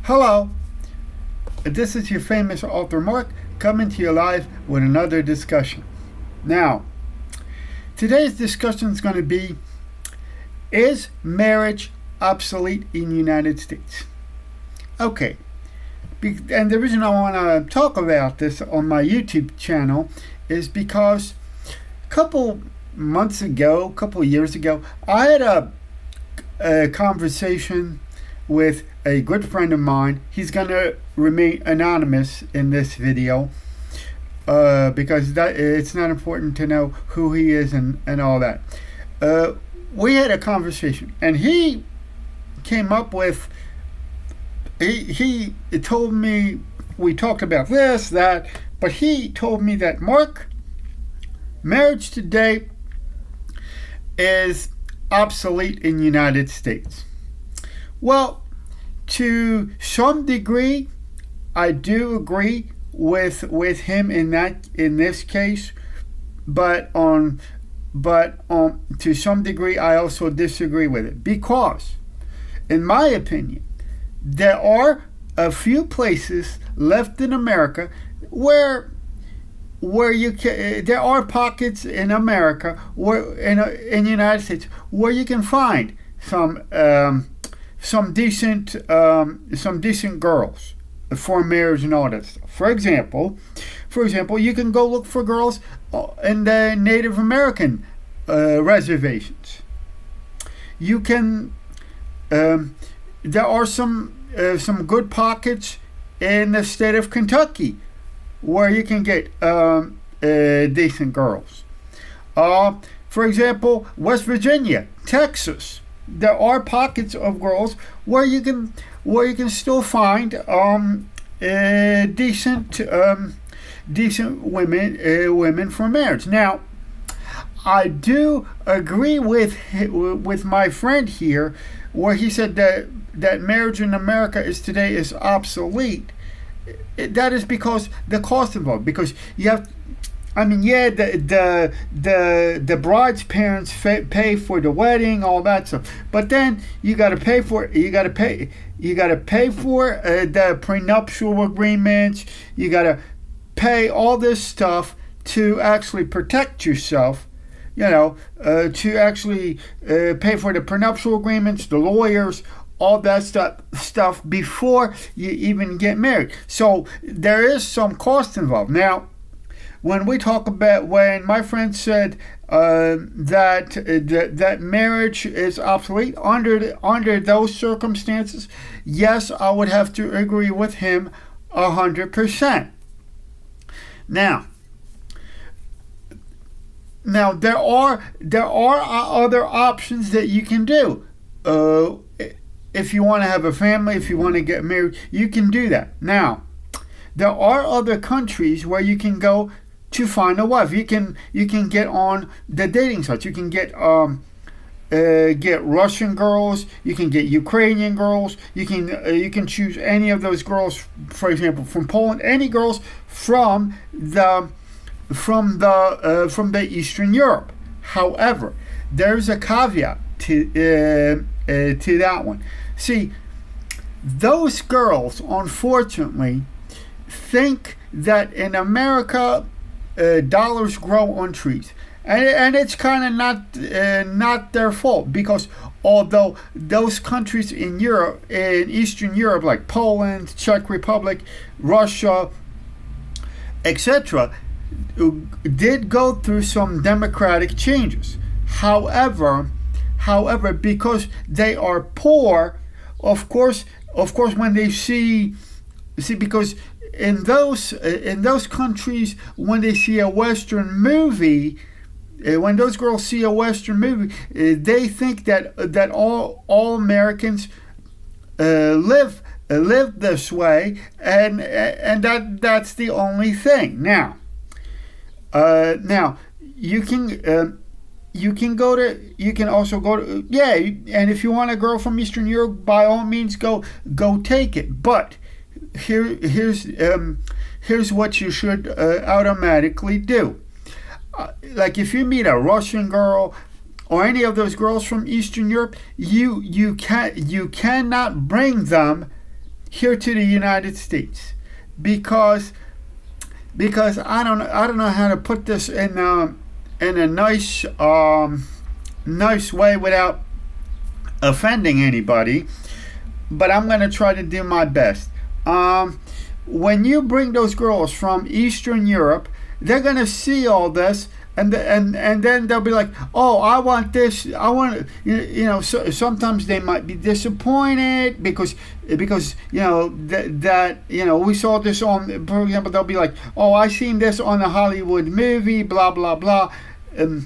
Hello, this is your famous author Mark coming to you live with another discussion. Now, today's discussion is going to be, is marriage obsolete in the United States? Okay, and the reason I want to talk about this on my YouTube channel is because a couple years ago, I had a conversation with a good friend of mine. He's going to remain anonymous in this video because it's not important to know who he is and all that. We had a conversation, and he came up with, he told me, we talked about this, that, but he told me that, Mark, marriage today is obsolete in the United States. Well, to some degree, I do agree with him in this case, but to some degree, I also disagree with it because, in my opinion, there are a few places left in America where there are pockets in America, where in the United States, where you can find some decent girls for marriage and all that stuff. For example, you can go look for girls in the Native American reservations. You can. There are some good pockets in the state of Kentucky where you can get decent girls. For example, West Virginia, Texas. There are pockets of girls where you can still find decent women for marriage. Now, I do agree with my friend here, where he said that marriage in America today is obsolete. That is because the cost involved. Because you have, the bride's parents pay for the wedding, all that stuff. But then you got to pay for it. You got to pay for the prenuptial agreements. You got to pay all this stuff to actually protect yourself. To actually pay for the prenuptial agreements, the lawyers, all that stuff before you even get married. So there is some cost involved. Now, when my friend said that marriage is obsolete under those circumstances, yes, I would have to agree with him 100%. Now there are other options that you can do. If you want to have a family, if you want to get married, you can do that. Now, there are other countries where you can go to find a wife. You can get on the dating sites. You can get Russian girls. You can get Ukrainian girls. You can choose any of those girls. For example, from Poland, any girls from the Eastern Europe. However, there's a caveat to that one. See, those girls, unfortunately, think that in America dollars grow on trees, and it's kind of not their fault, because although those countries in Europe, in Eastern Europe, like Poland, Czech Republic, Russia, etc., did go through some democratic changes. However, because they are poor, of course, when they see, because in those countries, when they see a Western movie, when those girls see a Western movie, they think that all Americans live this way, and that's the only thing. Now you can also go to, and if you want a girl from Eastern Europe, by all means go take it. But here's what you should automatically do. Like if you meet a Russian girl or any of those girls from Eastern Europe, you cannot bring them here to the United States, because I don't know how to put this in a nice way without offending anybody, but I'm going to try to do my best. When you bring those girls from Eastern Europe, they're going to see all this, and then they'll be like, oh, I want this, I want, so sometimes they might be disappointed because that we saw this on, for example, they'll be like, oh, I seen this on a Hollywood movie, blah blah blah. It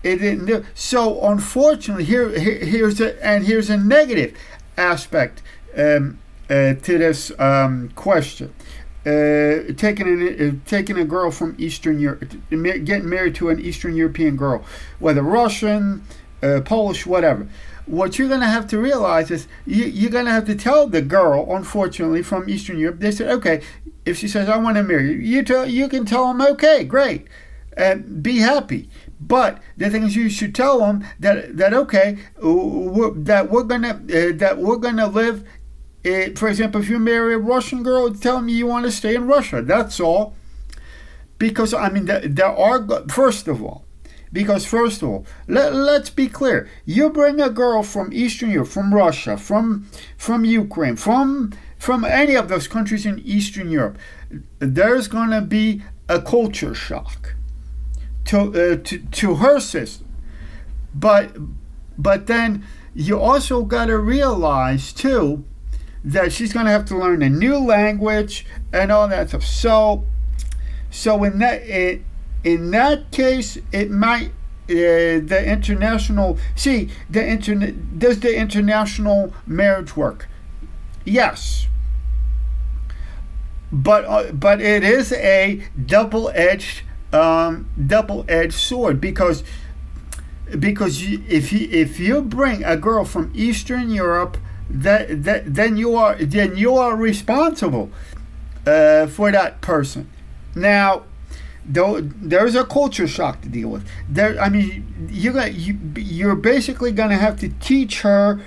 didn't do. So unfortunately, here's a negative aspect to this question. Taking a girl from Eastern Europe, getting married to an Eastern European girl, whether Russian, Polish, whatever. What you're going to have to realize is you're going to have to tell the girl, unfortunately, from Eastern Europe. They said, okay, if she says I want to marry you, you can tell them, okay, great, and be happy. But the thing is, you should tell them that okay, that we're gonna live. For example, if you marry a Russian girl, tell them you want to stay in Russia. That's all. Because there are, first of all, let's be clear. You bring a girl from Eastern Europe, from Russia, from Ukraine, from any of those countries in Eastern Europe, there's going to be a culture shock to her system. But then you also got to realize too that she's going to have to learn a new language and all that stuff. So in that case, it might the international does the international marriage work? Yes, but it is a double-edged sword because if you bring a girl from Eastern Europe, then you are responsible for that person. Now, there's a culture shock to deal with. You're basically gonna have to teach her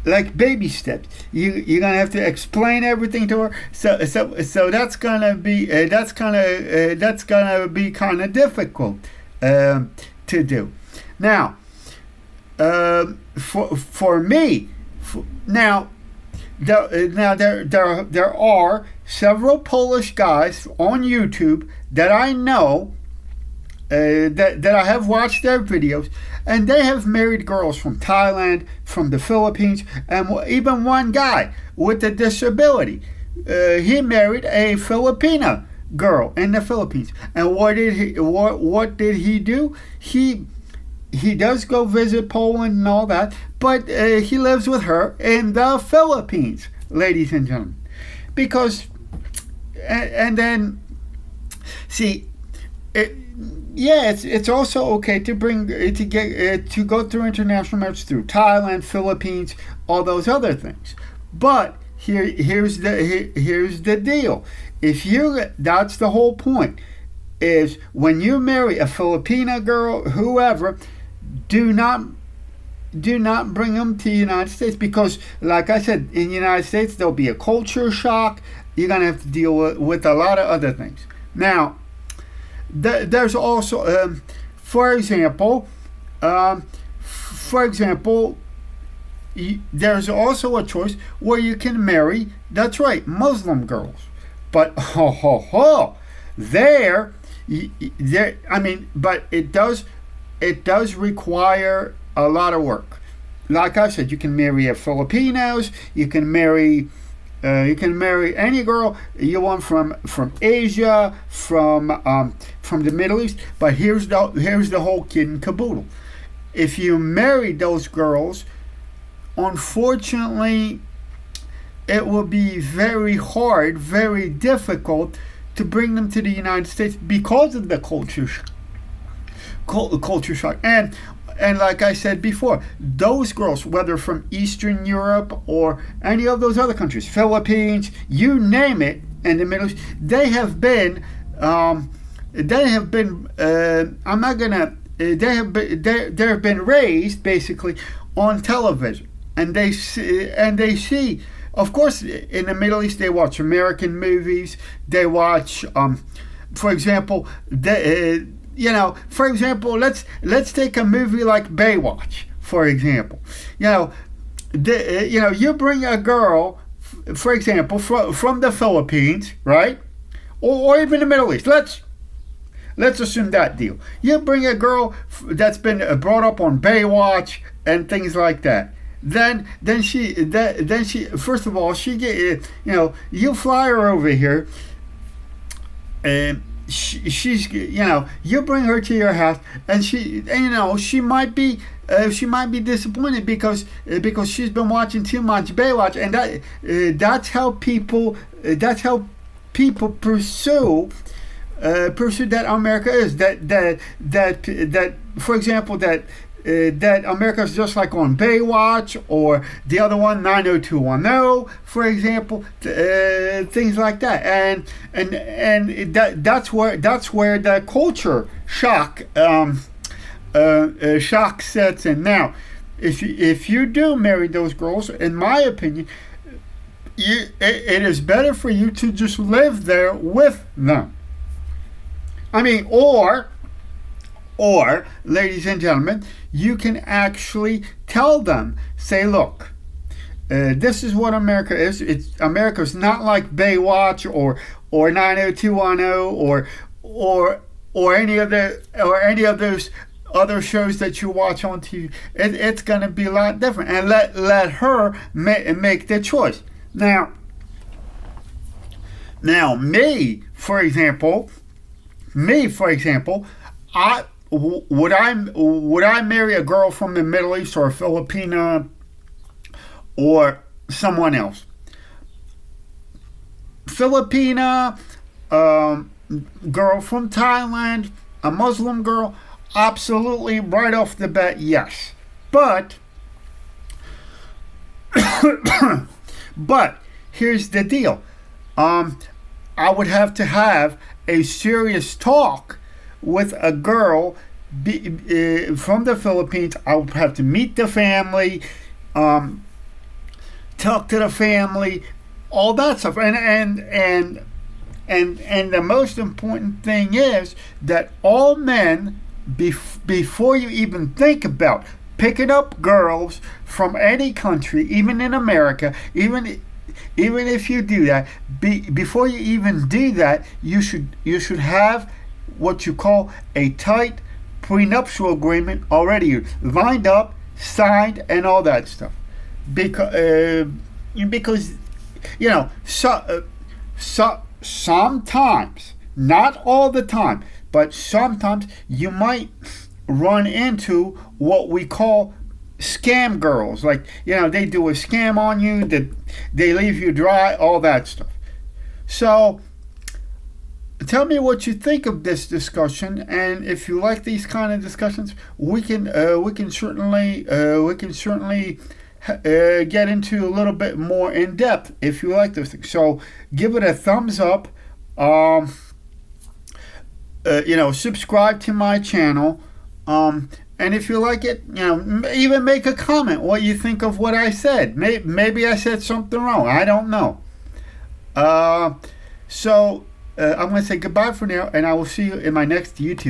like baby steps. You're gonna have to explain everything to her. So that's gonna be kind of difficult to do. Now, for me. Now there are several Polish guys on YouTube that I know that I have watched their videos, and they have married girls from Thailand, from the Philippines, and even one guy with a disability. He married a Filipina girl in the Philippines, and what did he do? He does go visit Poland and all that, but he lives with her in the Philippines, ladies and gentlemen. Because, and then, see, it's also okay to to go through international marriage through Thailand, Philippines, all those other things. But here's the deal. That's the whole point. Is when you marry a Filipina girl, whoever, do not bring them to the United States, because, like I said, in the United States there'll be a culture shock. You're gonna have to deal with a lot of other things. Now, there's also, for example, there's also a choice where you can marry. That's right, Muslim girls, but but it does require a lot of work. Like I said, you can marry a Filipinos, you can marry any girl you want from Asia, from the Middle East. But here's the whole kit and caboodle. If you marry those girls, unfortunately, it will be very hard, very difficult to bring them to the United States because of the culture shock. And like I said before, those girls, whether from Eastern Europe or any of those other countries, Philippines, you name it, in the Middle East, they have been raised basically on television, and they see of course, in the Middle East, they watch American movies. They watch, for example, for example, let's take a movie like Baywatch, for example. You bring a girl, for example, from the Philippines, right, or even the Middle East. Let's assume that deal. You bring a girl that's been brought up on Baywatch and things like that. Then she first of all she get you fly her over here, and she's you bring her to your house, and she might be disappointed because she's been watching too much Baywatch, and that's how people pursue that America is, that for example that America is just like on Baywatch, or the other one 90210, for example, things like that, and that's where the culture shock shock sets in. Now, if you do marry those girls, in my opinion, it is better for you to just live there with them. I mean, or, ladies and gentlemen, you can actually tell them, say, look, this is what America is. America's not like Baywatch or 90210 or any of those other shows that you watch on TV. It's going to be a lot different, and let her make the choice. Now, me, for example, would I marry a girl from the Middle East, or a Filipina, or someone else? Filipina, girl from Thailand, a Muslim girl, absolutely, right off the bat, yes. But here's the deal. I would have to have a serious talk with a girl from the Philippines. I would have to meet the family, talk to the family, all that stuff, and the most important thing is that all men, before you even think about picking up girls from any country, even in America, even if you do that, before you even do that, you should have what you call a tight prenuptial agreement already lined up, signed, and all that stuff. Because sometimes, not all the time, but sometimes you might run into what we call scam girls. Like, they do a scam on you, that they leave you dry, all that stuff. So tell me what you think of this discussion, and if you like these kind of discussions, we can certainly get into a little bit more in depth if you like those things. So give it a thumbs up. Subscribe to my channel. And if you like it, even make a comment what you think of what I said. Maybe I said something wrong. I don't know. So I'm going to say goodbye for now, and I will see you in my next YouTube.